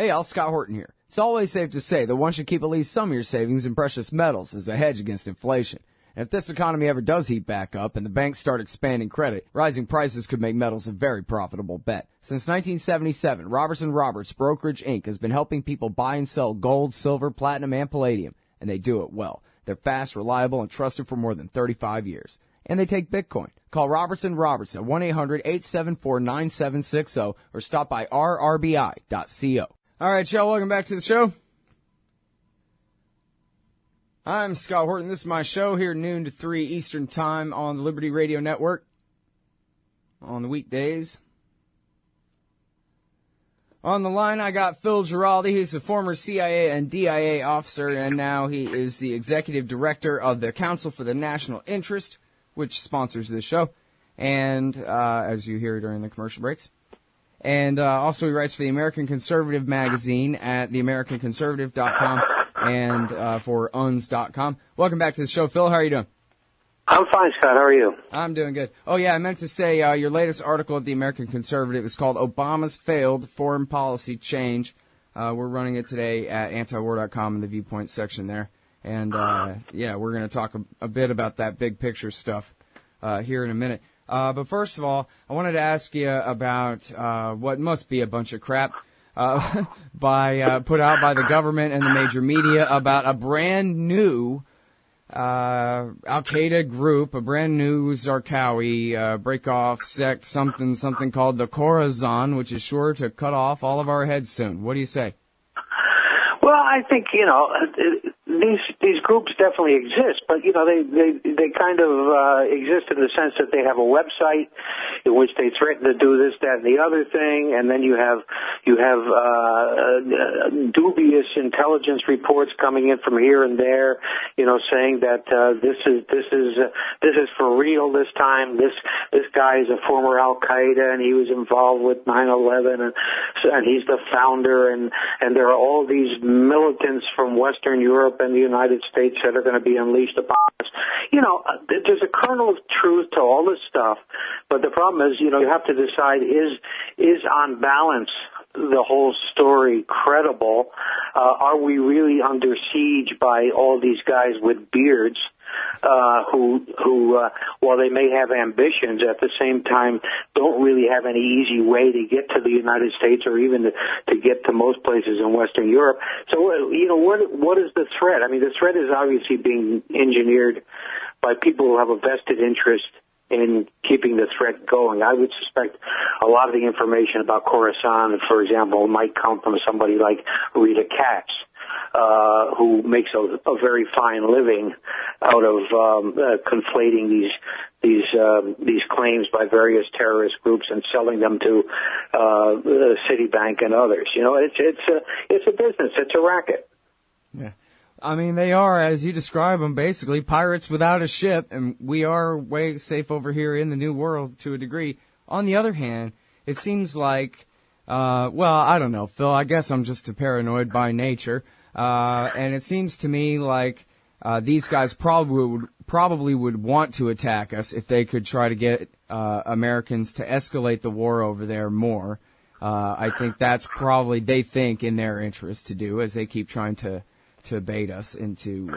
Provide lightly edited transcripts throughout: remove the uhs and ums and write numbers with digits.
Hey, all, Scott Horton here. It's always safe to say that one should keep at least some of your savings in precious metals as a hedge against inflation. And if this economy ever does heat back up and the banks start expanding credit, rising prices could make metals a very profitable bet. Since 1977, Robertson Roberts Brokerage Inc. has been helping people buy and sell gold, silver, platinum, and palladium, and they do it well. They're fast, reliable, and trusted for more than 35 years. And they take Bitcoin. Call Robertson Roberts at 1-800-874-9760 or stop by rrbi.co. All right, y'all, welcome back to the show. I'm Scott Horton. This is my show here noon to 3 Eastern Time on the Liberty Radio Network on the weekdays. On the line, I got Phil Giraldi. He's a former CIA and DIA officer, and now he is the executive director of the Council for the National Interest, which sponsors this show, and as you hear during the commercial breaks. And also he writes for the American Conservative magazine at theamericanconservative.com and for uns.com. Welcome back to the show, Phil. How are you doing? I'm fine, Scott. How are you? I'm doing good. Oh, yeah, I meant to say your latest article at the American Conservative is called Obama's Failed Foreign Policy Change. We're running it today at antiwar.com in the viewpoint section there. And, yeah, we're going to talk a bit about that big picture stuff here in a minute. But first of all, I wanted to ask you about what must be a bunch of crap put out by the government and the major media about a brand new Al-Qaeda group, a brand new Zarqawi break-off sect, something called the Khorasan, which is sure to cut off all of our heads soon. What do you say? Well, I think, these groups definitely exist, but, they kind of exist in the sense that they have a website in which they threaten to do this, that, and the other thing, and then you have dubious intelligence reports coming in from here and there, saying that this is for real this time. This guy is a former Al-Qaeda, and he was involved with 9/11, and he's the founder, and there are all these militants from Western Europe and the United States that are going to be unleashed upon us. There's a kernel of truth to all this stuff, but the problem is, you have to decide, is on balance the whole story credible? Are we really under siege by all these guys with beards who while they may have ambitions, at the same time don't really have any easy way to get to the United States or even to get to most places in Western Europe? So, what is the threat? I mean, the threat is obviously being engineered by people who have a vested interest in keeping the threat going. I would suspect a lot of the information about Khorasan, for example, might come from somebody like Rita Katz, who makes a very fine living out of conflating these claims by various terrorist groups and selling them to Citibank and others. It's a business. It's a racket. Yeah. I mean, they are, as you describe them, basically pirates without a ship, and we are way safe over here in the New World to a degree. On the other hand, it seems like, I don't know, Phil, I guess I'm just a paranoid by nature, and it seems to me like these guys probably would want to attack us if they could try to get Americans to escalate the war over there more. I think that's probably, they think, in their interest to do, as they keep trying to bait us into,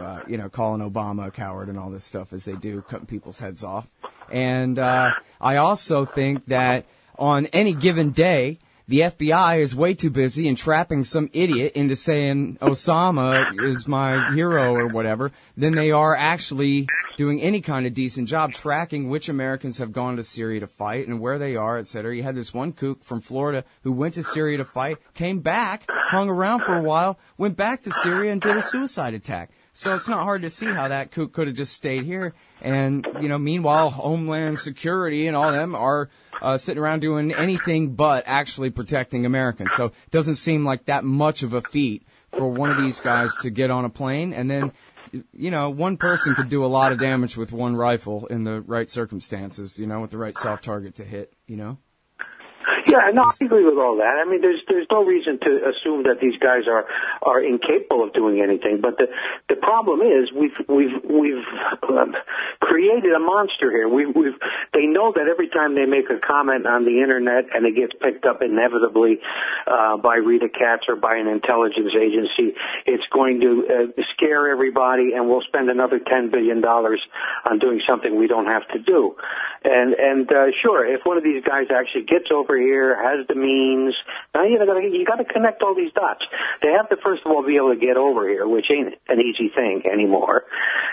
calling Obama a coward and all this stuff as they do, cutting people's heads off. And I also think that on any given day, the FBI is way too busy entrapping some idiot into saying Osama is my hero or whatever than they are actually doing any kind of decent job tracking which Americans have gone to Syria to fight and where they are, et cetera. You had this one kook from Florida who went to Syria to fight, came back, hung around for a while, went back to Syria and did a suicide attack. So it's not hard to see how that kook could have just stayed here. And, meanwhile, Homeland Security and all them are sitting around doing anything but actually protecting Americans. So it doesn't seem like that much of a feat for one of these guys to get on a plane. And then, one person could do a lot of damage with one rifle in the right circumstances, with the right soft target to hit, Yeah, no, I agree with all that. I mean, there's no reason to assume that these guys are incapable of doing anything. But the problem is we've created a monster here. They know that every time they make a comment on the internet and it gets picked up inevitably by Rita Katz or by an intelligence agency, it's going to scare everybody, and we'll spend another $10 billion on doing something we don't have to do. And sure, if one of these guys actually gets over here, has the means, now you got to connect all these dots. They have to first of all be able to get over here, which ain't an easy thing anymore.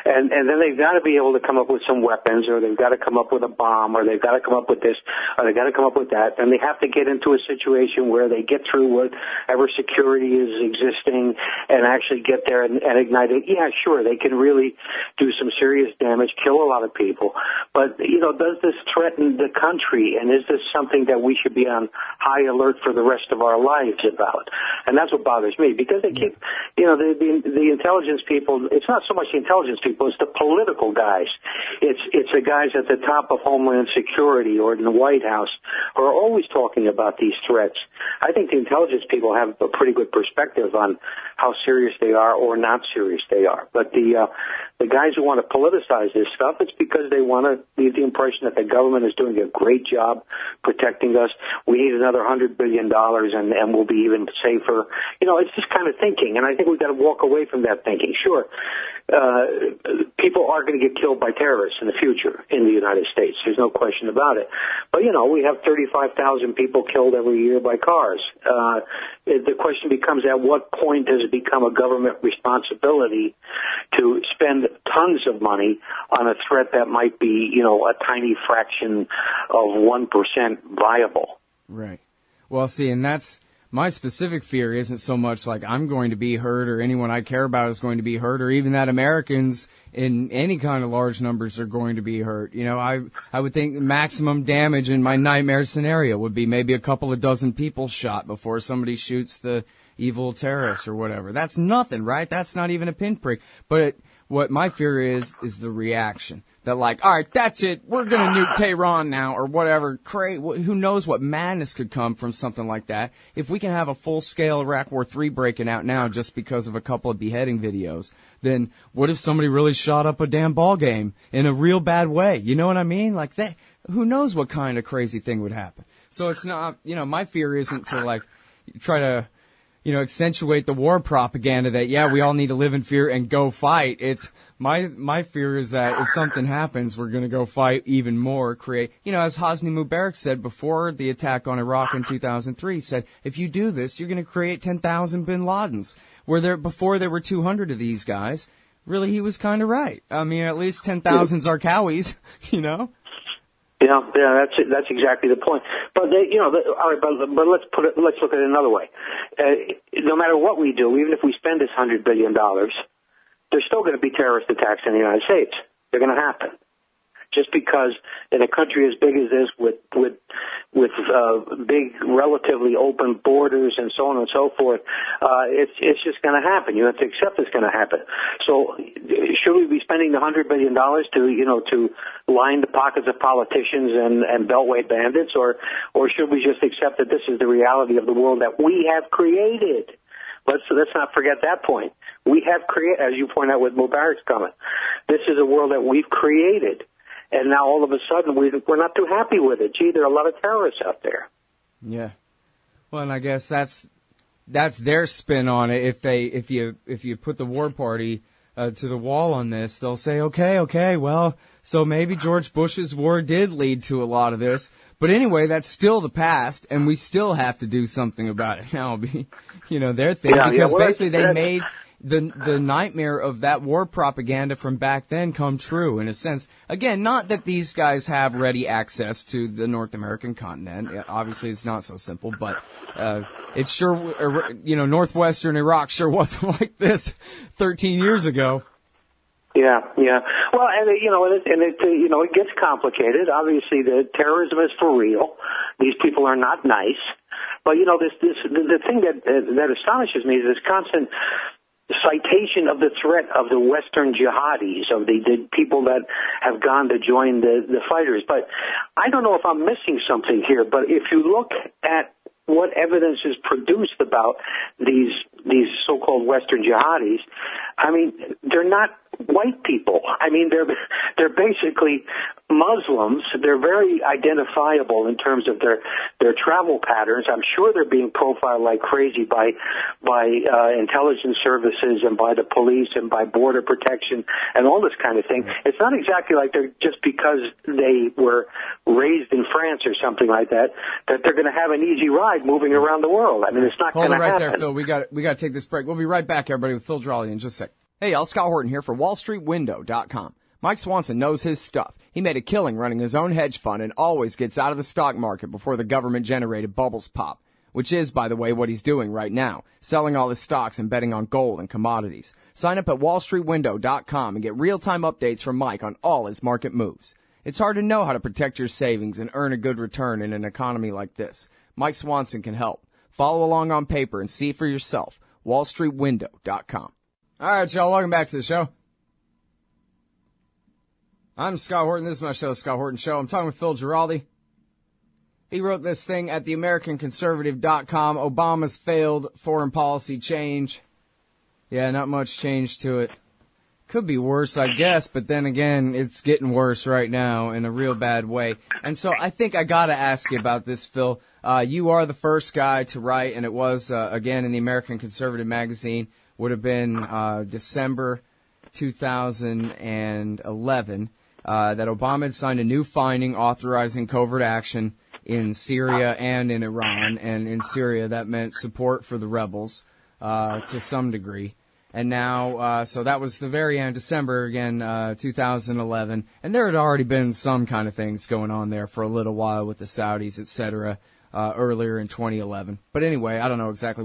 And then they've got to be able to come up with some weapons, or they've got to come up with a bomb, or they've got to come up with this, or they've got to come up with that. And they have to get into a situation where they get through whatever security is existing and actually get there and ignite it. Yeah, sure, they can really do some serious damage, kill a lot of people. But, does this threaten the country? And is this something that we should be on high alert for the rest of our lives about? And that's what bothers me, because they keep, the intelligence people, it's not so much the intelligence people, it's the political guys. It's the guys at the top of Homeland Security or in the White House who are always talking about these threats. I think the intelligence people have a pretty good perspective on how serious they are or not serious they are. But the guys who want to politicize this stuff, it's because they want to leave the impression that the government is doing a great job protecting us. We need another $100 billion and we'll be even safer. It's this kind of thinking, and I think we've got to walk away from that thinking. Sure, people are going to get killed by terrorists in the future in the United States. There's no question about it. But, we have 35,000 people killed every year by cars. The question becomes, at what point does it become a government responsibility to spend tons of money on a threat that might be, a tiny fraction of 1% viable? Right. Well, see, and that's my specific fear isn't so much like I'm going to be hurt or anyone I care about is going to be hurt or even that Americans in any kind of large numbers are going to be hurt. I would think maximum damage in my nightmare scenario would be maybe a couple of dozen people shot before somebody shoots the evil terrorist or whatever. That's nothing, right? That's not even a pinprick. But what my fear is the reaction. That all right, that's it. We're going to nuke Tehran now or whatever. Who knows what madness could come from something like that. If we can have a full-scale Iraq War III breaking out now just because of a couple of beheading videos, then what if somebody really shot up a damn ball game in a real bad way? You know what I mean? Like that. Who knows what kind of crazy thing would happen? So it's not, my fear isn't to try to, accentuate the war propaganda that, we all need to live in fear and go fight. It's my fear is that if something happens, we're going to go fight even more, create, as Hosni Mubarak said before the attack on Iraq in 2003, said, if you do this, you're going to create 10,000 bin Ladens. Before there were 200 of these guys, really he was kind of right. I mean, at least 10,000 Zarqawis, Yeah, that's exactly the point. But all right, but let's look at it another way. No matter what we do, even if we spend this $100 billion, there's still going to be terrorist attacks in the United States. They're going to happen. Just because in a country as big as this, with big, relatively open borders and so on and so forth, it's just going to happen. You have to accept it's going to happen. So, should we be spending the $100 billion to line the pockets of politicians and beltway bandits, or should we just accept that this is the reality of the world that we have created? Let's not forget that point. We have created, as you point out with Mubarak's comment, this is a world that we've created. And now all of a sudden we're not too happy with it. Gee, there are a lot of terrorists out there. Yeah. Well, and I guess that's their spin on it. If you put the war party to the wall on this, they'll say, okay, well, so maybe George Bush's war did lead to a lot of this. But anyway, that's still the past, and we still have to do something about it. Now, their thing, because basically they made the nightmare of that war propaganda from back then come true, in a sense. Again, not that these guys have ready access to the North American continent. Obviously, it's not so simple, but it's sure, northwestern Iraq sure wasn't like this 13 years ago. Yeah. Well, it gets complicated. Obviously, the terrorism is for real. These people are not nice. But the thing that astonishes me is this constant citation of the threat of the Western Jihadis, of the people that have gone to join the fighters. But I don't know if I'm missing something here, but if you look at what evidence is produced about these so-called Western Jihadis, I mean, they're not white people. I mean, they're basically Muslims. They're very identifiable in terms of their travel patterns. I'm sure they're being profiled like crazy by intelligence services and by the police and by border protection and all this kind of thing. It's not exactly like they're just because they were raised in France or something like that they're going to have an easy ride moving around the world. I mean, it's not going to happen. Hold it right there, Phil. We got to take this break. We'll be right back, everybody, with Phil Giraldi in just a sec. Hey, y'all, Scott Horton here for WallStreetWindow.com. Mike Swanson knows his stuff. He made a killing running his own hedge fund and always gets out of the stock market before the government-generated bubbles pop, which is, by the way, what he's doing right now, selling all his stocks and betting on gold and commodities. Sign up at WallStreetWindow.com and get real-time updates from Mike on all his market moves. It's hard to know how to protect your savings and earn a good return in an economy like this. Mike Swanson can help. Follow along on paper and see for yourself. WallStreetWindow.com. All right, y'all, welcome back to the show. I'm Scott Horton. This is my show, Scott Horton Show. I'm talking with Phil Giraldi. He wrote this thing at theamericanconservative.com, Obama's failed foreign policy change. Yeah, not much change to it. Could be worse, I guess, but then again, it's getting worse right now in a real bad way. And so I think I got to ask you about this, Phil. You are the first guy to write, and it was, again, in the American Conservative magazine. Would have been December 2011, that Obama had signed a new finding authorizing covert action in Syria and in Iran. And in Syria, that meant support for the rebels to some degree. And now, so that was the very end, December, again, 2011. And there had already been some kind of things going on there for a little while with the Saudis, et cetera, earlier in 2011. But anyway, I don't know exactly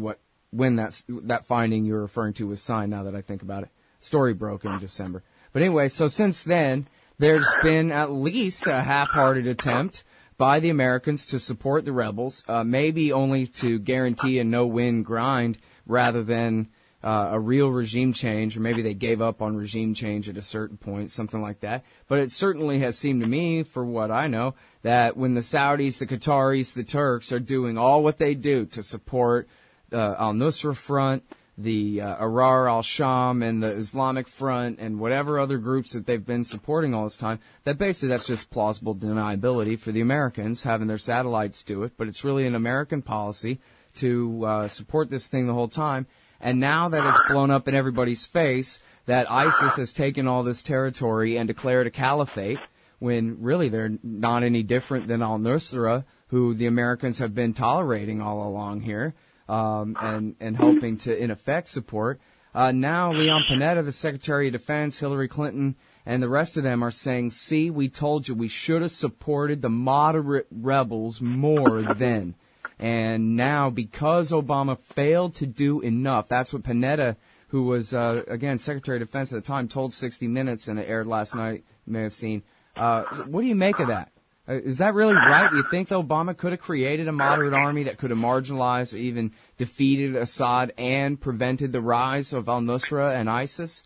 when that finding you're referring to was signed, now that I think about it. Story broke in December. But anyway, so since then, there's been at least a half-hearted attempt by the Americans to support the rebels, maybe only to guarantee a no-win grind rather than a real regime change, or maybe they gave up on regime change at a certain point, something like that. But it certainly has seemed to me, for what I know, that when the Saudis, the Qataris, the Turks are doing all what they do to support al-Nusra Front, the Ahrar al-Sham, and the Islamic Front, and whatever other groups that they've been supporting all this time, that basically that's just plausible deniability for the Americans having their satellites do it. But it's really an American policy to support this thing the whole time. And now that it's blown up in everybody's face that ISIS has taken all this territory and declared a caliphate, when really they're not any different than al-Nusra, who the Americans have been tolerating all along here, and helping to, in effect, support. Now Leon Panetta, the Secretary of Defense, Hillary Clinton, and the rest of them are saying, see, we told you we should have supported the moderate rebels more then. And now, because Obama failed to do enough, that's what Panetta, who was, again, Secretary of Defense at the time, told 60 Minutes, and it aired last night, you may have seen. What do you make of that? Is that really right? Do you think Obama could have created a moderate army that could have marginalized or even defeated Assad and prevented the rise of al-Nusra and ISIS?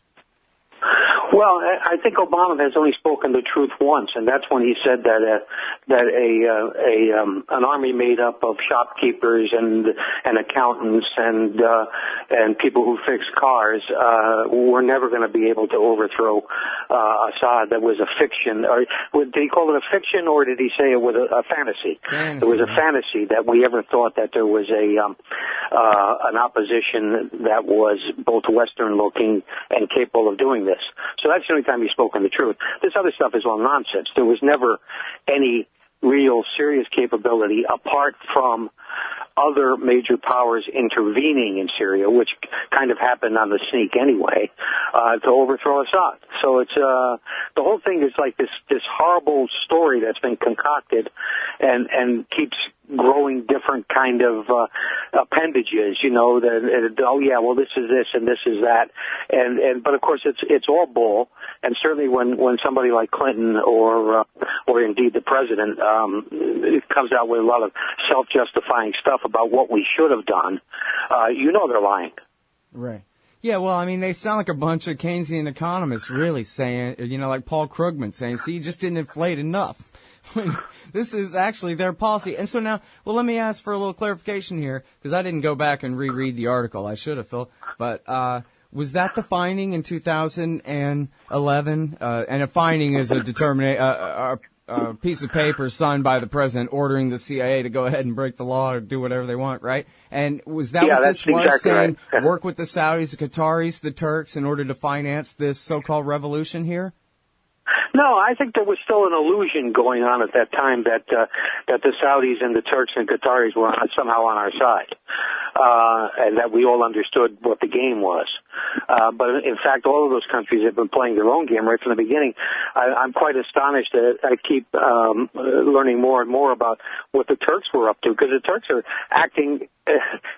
Well, I think Obama has only spoken the truth once, and that's when he said that an army made up of shopkeepers and accountants and people who fix cars were never going to be able to overthrow Assad. That was a fiction. Or did he call it a fiction, or did he say it was a fantasy? It was a fantasy that we ever thought that there was an opposition that was both Western-looking and capable of doing this. So that's the only time he's spoken the truth. This other stuff is all nonsense. There was never any real serious capability apart from other major powers intervening in Syria, which kind of happened on the sneak anyway, to overthrow Assad. So it's the whole thing is like this horrible story that's been concocted and keeps growing different kind of appendages, you know, oh yeah, well this is this and this is that, but of course it's all bull. And certainly when somebody like Clinton or indeed the president comes out with a lot of self-justifying stuff about what we should have done, you know they're lying. Right. Yeah, well, I mean, they sound like a bunch of Keynesian economists really saying, like Paul Krugman saying, see, you just didn't inflate enough. This is actually their policy. And so now, well, let me ask for a little clarification here, because I didn't go back and reread the article. I should have, Phil. But was that the finding in 2011? And a finding is a piece of paper signed by the president ordering the CIA to go ahead and break the law or do whatever they want, right? And was that what this was, exactly saying, right. work with the Saudis, the Qataris, the Turks in order to finance this so-called revolution here? No, I think there was still an illusion going on at that time that the Saudis and the Turks and Qataris were somehow on our side, and that we all understood what the game was. But in fact, all of those countries have been playing their own game right from the beginning. I'm quite astonished that I keep learning more and more about what the Turks were up to, because the Turks are acting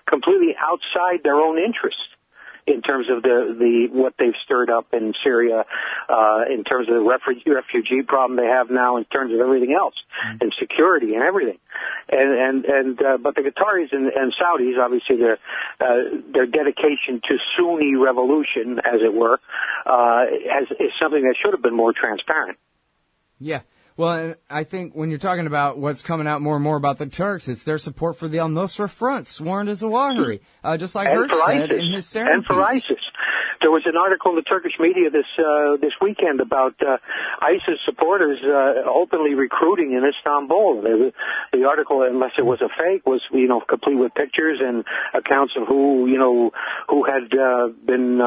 completely outside their own interests in terms of the what they've stirred up in Syria, in terms of the refugee problem they have now, in terms of everything else, and security and everything. But the Qataris and Saudis, obviously, their dedication to Sunni revolution, as it were, is something that should have been more transparent. Yeah. Well, and I think when you're talking about what's coming out more and more about the Turks, it's their support for the Al-Nusra Front, sworn to Zawahiri, just like Hirsch said in his Syria and for ISIS. There was an article in the Turkish media this weekend about ISIS supporters openly recruiting in Istanbul. The article, unless it was a fake, was complete with pictures and accounts of who had been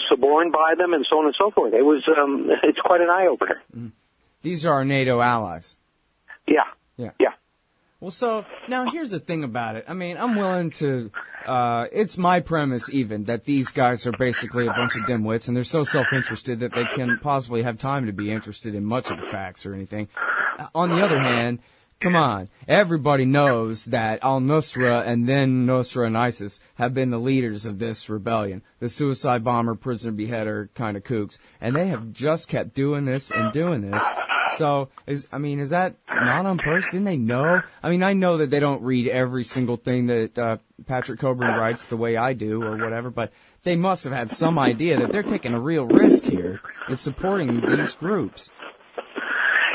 suborned by them and so on and so forth. It's quite an eye opener. Mm. These are our NATO allies. Yeah. Well, so now here's the thing about it. I mean, I'm willing to, it's my premise even that these guys are basically a bunch of dimwits and they're so self-interested that they can possibly have time to be interested in much of the facts or anything. On the other hand, come on, everybody knows that al-Nusra and then Nusra and ISIS have been the leaders of this rebellion, the suicide bomber, prisoner beheader kind of kooks, and they have just kept doing this and doing this. So, is that not on purpose? Didn't they know? I mean, I know that they don't read every single thing that Patrick Coburn writes the way I do or whatever, but they must have had some idea that they're taking a real risk here in supporting these groups.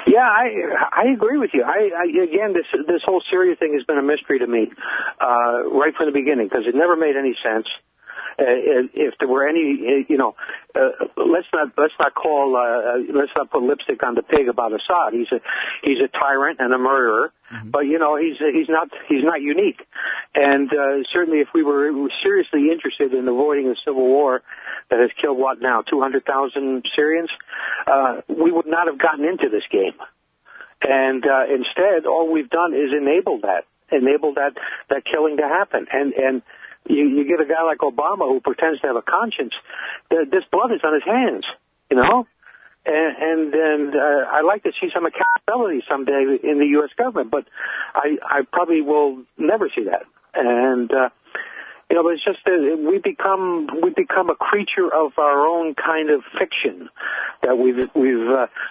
Yeah, I agree with you. Again, this whole Syria thing has been a mystery to me right from the beginning, because it never made any sense. If there were any, let's not put lipstick on the pig about Assad. He's a tyrant and a murderer, but he's not unique. And certainly, if we were seriously interested in avoiding a civil war that has killed 200,000 Syrians, we would not have gotten into this game. And instead, all we've done is enable that killing to happen. And you get a guy like Obama who pretends to have a conscience. This blood is on his hands, And I'd like to see some accountability someday in the U.S. government, but I probably will never see that. And it's just we become a creature of our own kind of fiction that we've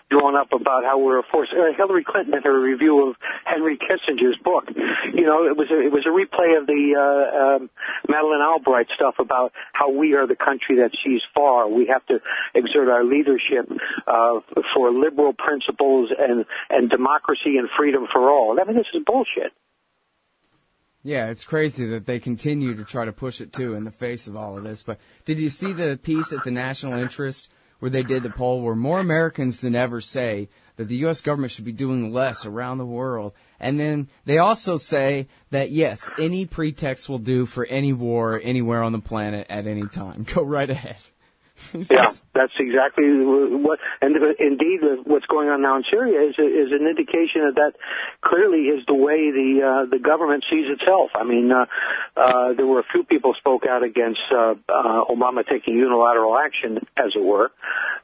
drawn up about how we're a force. Hillary Clinton, in her review of Henry Kissinger's book, it was a replay of the Madeleine Albright stuff about how we are the country that sees far. We have to exert our leadership for liberal principles and democracy and freedom for all. I mean, this is bullshit. Yeah, it's crazy that they continue to try to push it, too, in the face of all of this. But did you see the piece at the National Interest where they did the poll where more Americans than ever say that the U.S. government should be doing less around the world? And then they also say that, yes, any pretext will do for any war anywhere on the planet at any time. Go right ahead. Yeah, that's exactly what, and indeed, what's going on now in Syria is an indication that clearly is the way the government sees itself. I mean, there were a few people spoke out against Obama taking unilateral action, as it were,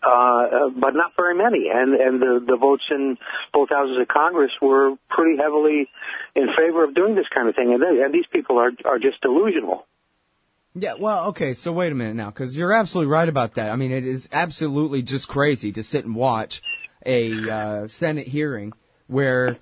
but not very many. And the votes in both houses of Congress were pretty heavily in favor of doing this kind of thing. And these people are just delusional. Yeah, well, okay, so wait a minute now, because you're absolutely right about that. I mean, it is absolutely just crazy to sit and watch a Senate hearing where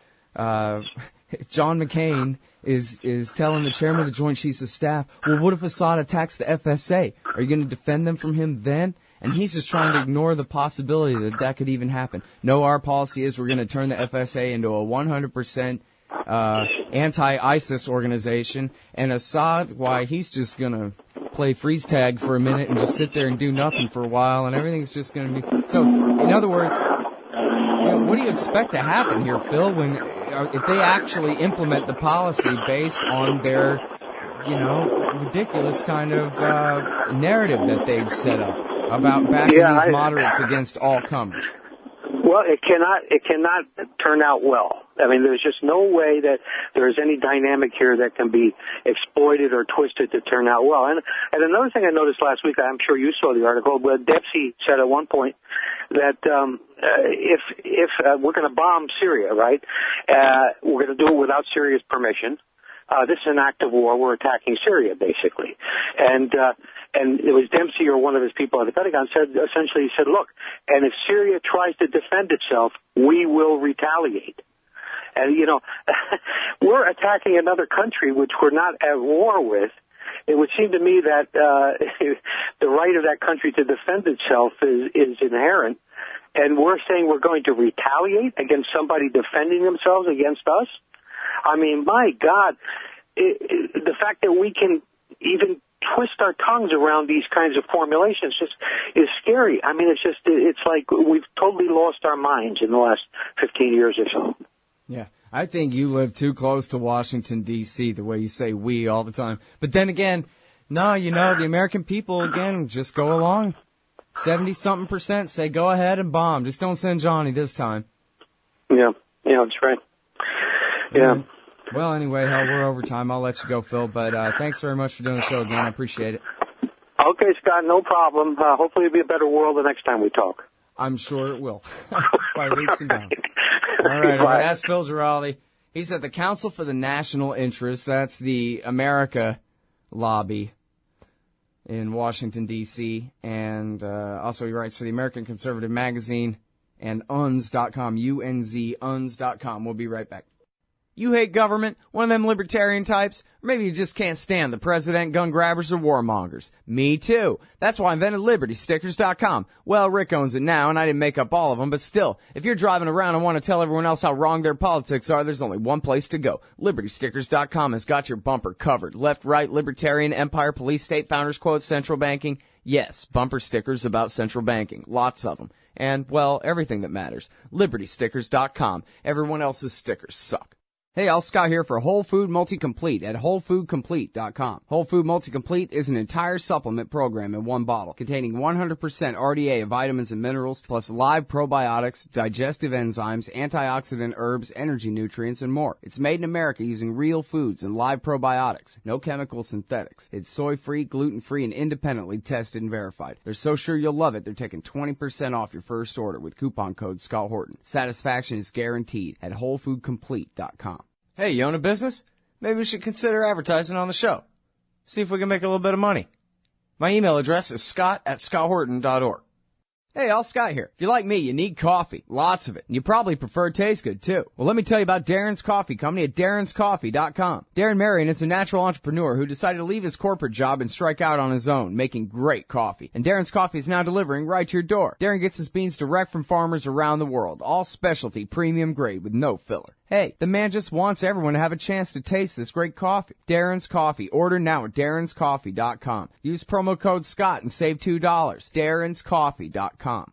John McCain is telling the chairman of the Joint Chiefs of Staff, well, what if Assad attacks the FSA? Are you going to defend them from him then? And he's just trying to ignore the possibility that that could even happen. No, our policy is we're going to turn the FSA into a 100% anti-ISIS organization. And Assad, why, he's just going to play freeze tag for a minute and just sit there and do nothing for a while, and everything's just going to be... So, in other words, what do you expect to happen here, Phil, when if they actually implement the policy based on their, ridiculous kind of narrative that they've set up about backing these moderates against all comers? Well, it cannot turn out well. I mean, there's just no way that there's any dynamic here that can be exploited or twisted to turn out well. And another thing I noticed last week, I'm sure you saw the article, but Dempsey said at one point that if we're going to bomb Syria, right, we're going to do it without Syria's permission. This is an act of war. We're attacking Syria, basically. And it was Dempsey or one of his people at the Pentagon essentially said, look, and if Syria tries to defend itself, we will retaliate. And, we're attacking another country which we're not at war with. It would seem to me that the right of that country to defend itself is inherent. And we're saying we're going to retaliate against somebody defending themselves against us? I mean, my God, the fact that we can even twist our tongues around these kinds of formulations just is scary. I mean, it's like we've totally lost our minds in the last 15 years or so. Yeah, I think you live too close to Washington, D.C., the way you say we all the time. But then again, no, the American people, again, just go along. 70-something% say go ahead and bomb. Just don't send Johnny this time. Yeah, that's right. Yeah. Well, anyway, hell, we're over time. I'll let you go, Phil. But thanks very much for doing the show again. I appreciate it. Okay, Scott, no problem. Hopefully it'll be a better world the next time we talk. I'm sure it will. By leaps and bounds. All right, that's Phil Giraldi. He's at the Council for the National Interest. That's the America lobby in Washington, D.C. And also he writes for the American Conservative Magazine and UNZ.com, UNZ, UNZ.com. We'll be right back. You hate government? One of them libertarian types? Or maybe you just can't stand the president, gun grabbers, or warmongers. Me too. That's why I invented LibertyStickers.com. Well, Rick owns it now, and I didn't make up all of them, but still, if you're driving around and want to tell everyone else how wrong their politics are, there's only one place to go. LibertyStickers.com has got your bumper covered. Left, right, libertarian, empire, police, state, founders quote, central banking. Yes, bumper stickers about central banking. Lots of them. And, well, everything that matters. LibertyStickers.com. Everyone else's stickers suck. Hey, all, Scott here for Whole Food Multi-Complete at WholeFoodComplete.com. Whole Food Multi-Complete is an entire supplement program in one bottle containing 100% RDA of vitamins and minerals, plus live probiotics, digestive enzymes, antioxidant herbs, energy nutrients, and more. It's made in America using real foods and live probiotics. No chemical synthetics. It's soy-free, gluten-free, and independently tested and verified. They're so sure you'll love it, they're taking 20% off your first order with coupon code Scott Horton. Satisfaction is guaranteed at WholeFoodComplete.com. Hey, you own a business? Maybe we should consider advertising on the show. See if we can make a little bit of money. My email address is scott@scotthorton.org. Hey, all, Scott here. If you're like me, you need coffee. Lots of it. And you probably prefer it tastes good, too. Well, let me tell you about Darren's Coffee Company at darrenscoffee.com. Darren Marion is a natural entrepreneur who decided to leave his corporate job and strike out on his own, making great coffee. And Darren's Coffee is now delivering right to your door. Darren gets his beans direct from farmers around the world. All specialty, premium grade with no filler. Hey, the man just wants everyone to have a chance to taste this great coffee. Darren's Coffee. Order now at darrenscoffee.com. Use promo code Scott and save $2. darrenscoffee.com.